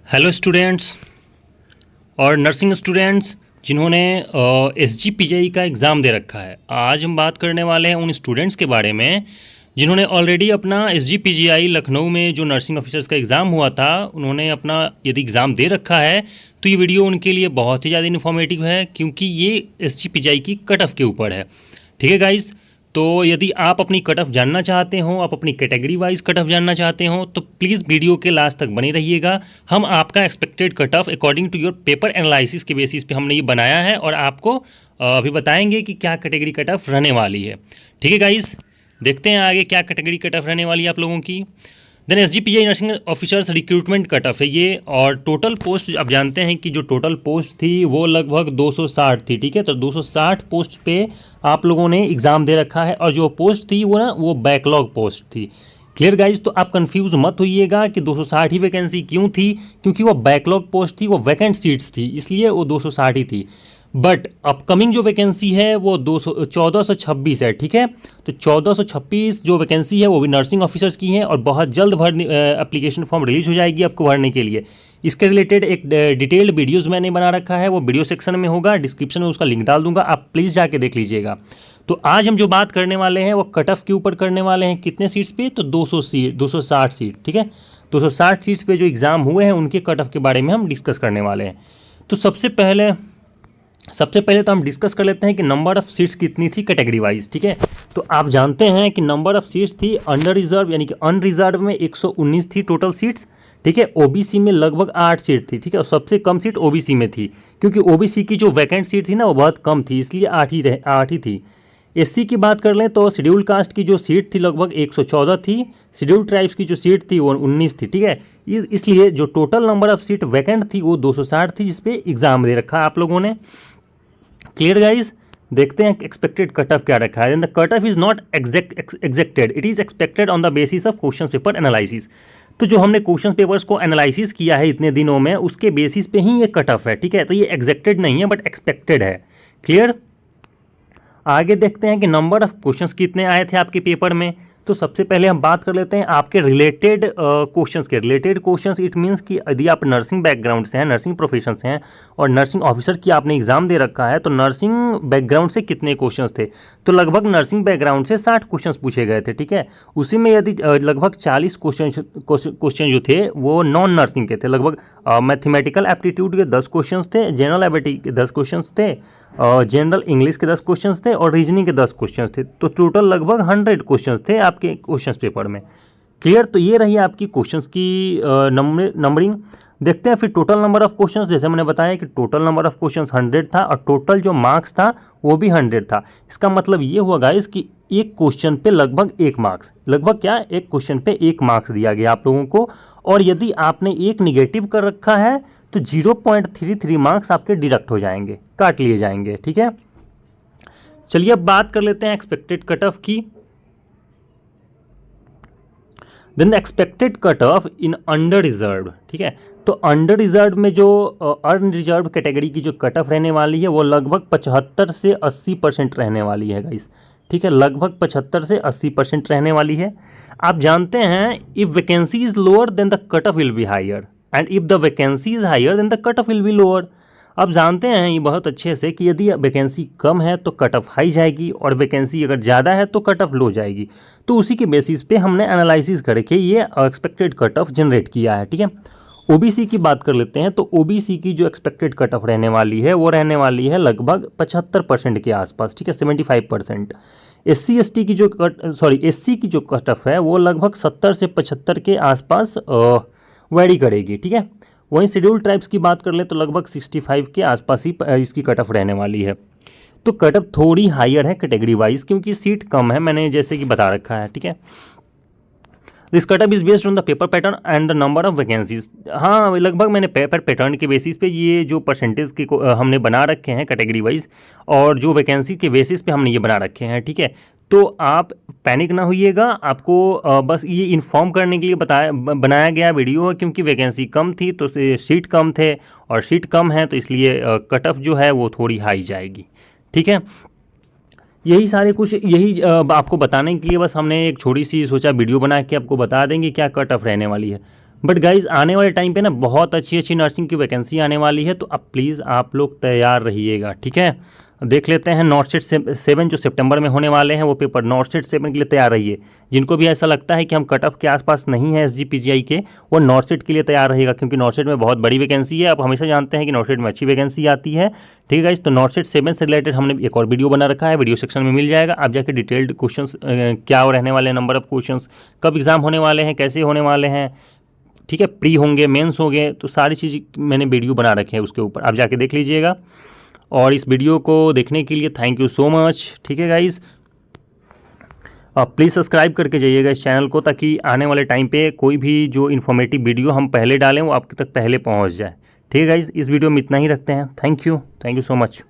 Hello students और nursing students जिन्होंने SGPGI का एग्ज़ाम दे रखा है। आज हम बात करने वाले हैं उन स्टूडेंट्स के बारे में जिन्होंने ऑलरेडी अपना SGPGI लखनऊ में जो नर्सिंग ऑफिसर्स का एग्ज़ाम हुआ था, उन्होंने अपना यदि एग्ज़ाम दे रखा है तो ये वीडियो उनके लिए बहुत ही ज़्यादा इन्फॉर्मेटिव है, क्योंकि ये SGPGI की कट ऑफ के ऊपर है। ठीक है गाइज़, तो यदि आप अपनी कट ऑफ जानना चाहते हो, आप अपनी कैटेगरी वाइज कट ऑफ जानना चाहते हो, तो प्लीज़ वीडियो के लास्ट तक बने रहिएगा। हम आपका expected cut off according to your paper analysis के बेसिस पे हमने ये बनाया है और आपको अभी बताएंगे कि क्या कैटेगरी कट ऑफ रहने वाली है। ठीक है गाइस, देखते हैं आगे क्या कैटेगरी कट ऑफ रहने वाली है आप लोगों की। Then SGPGI nursing officers recruitment cut off है ये, और टोटल पोस्ट आप जानते हैं कि जो टोटल पोस्ट थी वो लगभग 260 थी। ठीक है, तो 260 पोस्ट पे आप लोगों ने एग्ज़ाम दे रखा है, और जो पोस्ट थी वो बैकलॉग पोस्ट थी। क्लियर गाइज, तो आप कंफ्यूज मत होइएगा कि 260 ही वैकेंसी क्यों थी, क्योंकि वो बैकलॉग पोस्ट थी, वो वैकेंट सीट्स थी, इसलिए वो 260 ही थी। बट अपकमिंग जो वैकेंसी है वो 1426 है। ठीक है, तो 1426 जो वैकेंसी है वो भी नर्सिंग ऑफिसर्स की है, और बहुत जल्द एप्लीकेशन फॉर्म रिलीज हो जाएगी आपको भरने के लिए। इसके रिलेटेड एक डिटेल्ड वीडियोस मैंने बना रखा है, वो वीडियो सेक्शन में होगा, डिस्क्रिप्शन में उसका लिंक डाल दूंगा, आप प्लीज़ जाके देख लीजिएगा। तो आज हम जो बात करने वाले हैं वो कट ऑफ के ऊपर करने वाले हैं। कितने सीट्स पे? तो 260 सीट। ठीक है, 260 सीट्स पे जो एग्ज़ाम हुए हैं उनके कट ऑफ के बारे में हम डिस्कस करने वाले हैं। तो सबसे पहले तो हम डिस्कस कर लेते हैं कि नंबर ऑफ़ सीट्स कितनी थी कैटेगरी वाइज। ठीक है, तो आप जानते हैं कि नंबर ऑफ़ सीट्स थी अंडर रिजर्व यानी कि अनरिजर्व में 119 थी टोटल सीट्स। ठीक है, OBC में लगभग 8 सीट थी। ठीक है, और सबसे कम सीट OBC में थी, क्योंकि OBC की जो वैकेंट सीट थी ना वो बहुत कम थी, इसलिए 8 ही थी। SC की बात कर लें तो शेड्यूल कास्ट की जो सीट थी लगभग 114 थी, शेड्यूल ट्राइब्स की जो सीट थी वो 19 थी। ठीक है, इसलिए जो total number of seat vacant थी वो 260 थी, जिसपे एग्ज़ाम दे रखा आप लोगों ने। क्लियर गाइज, देखते हैं एक्सपेक्टेड कट ऑफ क्या रखा है। The cut off is not exacted, it is expected on the basis of question paper analysis. तो जो हमने क्वेश्चन पेपर्स को एनालिसिस किया है इतने दिनों में, उसके बेसिस पे ही ये कट ऑफ है। ठीक है, तो ये एग्जेक्टेड नहीं है बट एक्सपेक्टेड है। क्लियर, आगे देखते हैं कि नंबर ऑफ क्वेश्चंस कितने आए थे आपके पेपर में। तो सबसे पहले हम बात कर लेते हैं आपके रिलेटेड क्वेश्चंस के। रिलेटेड क्वेश्चंस इट मींस कि यदि आप नर्सिंग बैकग्राउंड से हैं, नर्सिंग प्रोफेशन से हैं और नर्सिंग ऑफिसर की आपने एग्जाम दे रखा है, तो नर्सिंग बैकग्राउंड से कितने क्वेश्चंस थे? तो लगभग नर्सिंग बैकग्राउंड से 60 क्वेश्चंस पूछे गए थे। ठीक है, उसी में यदि लगभग 40 क्वेश्चन जो थे वो नॉन नर्सिंग के थे। लगभग मैथमेटिकल एप्टीट्यूड के 10 क्वेश्चन थे, जनरल एबिलिटी के 10 क्वेश्चन थे, जनरल इंग्लिश के 10 क्वेश्चन थे, और रीजनिंग के 10 क्वेश्चन थे। तो टोटल लगभग 100 क्वेश्चन थे आपके क्वेश्चन पेपर में। क्लियर, तो ये रही आपकी क्वेश्चंस की नंबरिंग। देखते हैं फिर टोटल नंबर ऑफ क्वेश्चंस। जैसे मैंने बताया कि टोटल नंबर ऑफ क्वेश्चंस 100 था, और टोटल जो मार्क्स था वो भी 100 था। इसका मतलब ये हुआ गाइस कि एक क्वेश्चन पे लगभग 1 मार्क्स, लगभग क्या, एक क्वेश्चन पे 1 मार्क्स दिया गया आप लोगों को। और यदि आपने एक निगेटिव कर रखा है तो 0.33 मार्क्स आपके डिडक्ट हो जाएंगे, काट लिए जाएंगे। ठीक है, चलिए अब बात कर लेते हैं एक्सपेक्टेड कट ऑफ की। Then expected cut of in under reserve. ठीक है, तो अंडर रिजर्व में जो अनरिजर्व कैटेगरी की जो कट ऑफ रहने वाली है वो लगभग 75 से 80% रहने वाली है गाइस। ठीक है, लगभग 75 से 80% रहने वाली है। आप जानते हैं if vacancy is lower than the cut off will be higher, and if the vacancy is higher than the cut off will be lower. आप जानते हैं ये बहुत अच्छे से कि यदि वैकेंसी कम है तो कट ऑफ हाई जाएगी, और वैकेंसी अगर ज़्यादा है तो कट ऑफ लो जाएगी। तो उसी के बेसिस पे हमने एनालिसिस करके ये एक्सपेक्टेड कट ऑफ जनरेट किया है। ठीक है, OBC की बात कर लेते हैं। तो OBC की जो एक्सपेक्टेड कट ऑफ रहने वाली है वो रहने वाली है लगभग 75% के आसपास। ठीक है, 75%। SC की जो SC की जो कट ऑफ है वो लगभग 70 से 75 के आसपास वेरी करेगी। ठीक है, वहीं शेड्यूल ट्राइब्स की बात कर ले तो लगभग 65 के आसपास ही इसकी कट ऑफ रहने वाली है। तो कट ऑफ थोड़ी हायर है कैटेगरी वाइज, क्योंकि सीट कम है, मैंने जैसे कि बता रखा है। ठीक है, this cut off is based on the paper pattern and the number of vacancies. हाँ, लगभग मैंने पेपर पैटर्न के बेसिस पे ये जो परसेंटेज के हमने बना रखे हैं कैटेगरी वाइज, और जो वैकेंसी के बेसिस पे हमने ये बना रखे हैं। ठीक है, तो आप पैनिक ना होइएगा, आपको बस ये इन्फॉर्म करने के लिए बनाया गया वीडियो है, क्योंकि वैकेंसी कम थी तो सीट कम थे, और सीट कम है तो इसलिए कट ऑफ जो है वो थोड़ी हाई जाएगी। ठीक है, यही आपको बताने के लिए बस हमने एक छोटी सी सोचा वीडियो बना के आपको बता देंगे क्या कट ऑफ रहने वाली है। बट गाइज आने वाले टाइम पे ना बहुत अच्छी अच्छी नर्सिंग की वैकेंसी आने वाली है, तो अब प्लीज़ आप लोग तैयार रहिएगा, ठीक है। देख लेते हैं नॉर्थ सेट 7 जो सितंबर में होने वाले हैं वो पेपर, नॉर्थ सेट 7 के लिए तैयार रहिए। जिनको भी ऐसा लगता है कि हम कट ऑफ के आसपास नहीं है SGPGI के, वो नॉर्थ सेट के लिए तैयार रहेगा, क्योंकि नॉर्थ सेट में बहुत बड़ी वैकेंसी है। आप हमेशा जानते हैं कि नॉर्थ सेट में अच्छी वैकेंसी आती है, ठीक है गाइज। तो नॉर्थ सेट 7 से रिलेटेड हमने एक और वीडियो बना रखा है, वीडियो सेक्शन में मिल जाएगा। आप जाके डिटेल्ड क्वेश्चंस क्या रहने वाले हैं, नंबर ऑफ क्वेश्चंस, कब एग्जाम होने वाले हैं, कैसे होने वाले हैं, ठीक है, प्री होंगे, मेंस होंगे, तो सारी चीज़ मैंने वीडियो बना रखे हैं उसके ऊपर, आप जाके देख लीजिएगा। और इस वीडियो को देखने के लिए थैंक यू सो मच, ठीक है गाइज़। प्लीज़ सब्सक्राइब करके जाइएगा इस चैनल को, ताकि आने वाले टाइम पे कोई भी जो इन्फॉर्मेटिव वीडियो हम पहले डालें वो आपके तक पहले पहुंच जाए, ठीक है गाइज़। इस वीडियो में इतना ही रखते हैं, थैंक यू सो मच।